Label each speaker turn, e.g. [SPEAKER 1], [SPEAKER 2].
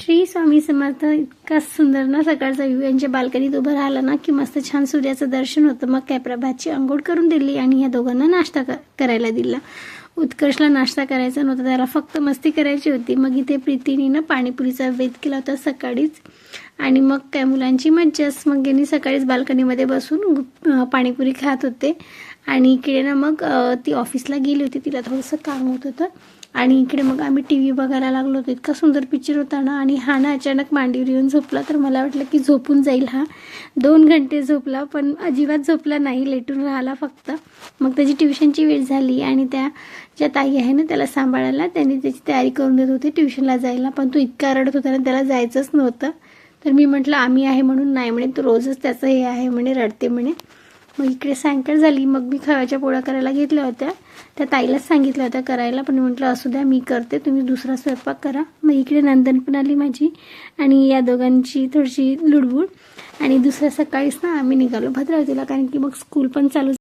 [SPEAKER 1] श्री स्वामी समर्थ. इतका सुंदर ना सकाळचा व्ह्यू. यांच्या बाल्कनीत उभं राहिलं ना की मस्त छान सूर्याचं दर्शन होतं. मग काय प्रभातची अंघोळ करून दिली आणि या दोघांना नाश्ता करायला दिला. उत्कर्षला नाश्ता करायचा नव्हता, त्याला फक्त मस्ती करायची होती. मग इथे प्रीतीने ना पाणीपुरीचा बेत केला होता सकाळीच आणि मग काय मुलांची मज्जाच. मग यांनी सकाळीच बाल्कनीमध्ये बसून पाणीपुरी खात होते आणि इकडे ना मग ती ऑफिसला गेली होती, तिला थोडंसं काम होत होतं आणि इकडे मग आम्ही टी व्ही बघायला लागलो होतो. इतका सुंदर पिक्चर होता ना आणि हा ना अचानक मांडीवर येऊन झोपला. तर मला वाटलं की झोपून जाईल हा. 2 घंटे झोपला पण अजिबात झोपला नाही, लेटून राहिला फक्त. मग त्याची ट्युशनची वेळ झाली आणि त्या ज्या ताई आहे ना त्याला सांभाळायला, त्यांनी त्याची तयारी करून देत होते ट्युशनला जायला. पण तो इतका रडत होता ना, त्याला जायचंच नव्हतं. तर मी म्हटलं आम्ही आहे म्हणून नाही म्हणे, तो रोजच त्याचं हे आहे म्हणे, रडते म्हणे. मग इकडे सायंकाळ झाली. मग मी खव्याच्या पोळ्या करायला घेतल्या होत्या. त्या ताईलाच सांगितलं होतं करायला, पण म्हटलं असू द्या मी करते, तुम्ही दुसरा स्वयंपाक करा. मग इकडे नंदन पण आली माझी आणि या दोघांची थोडीशी लुडबुड. आणि दुसऱ्या सकाळीच ना आम्ही निघालो भद्रावतीला, कारण की मग स्कूल पण चालू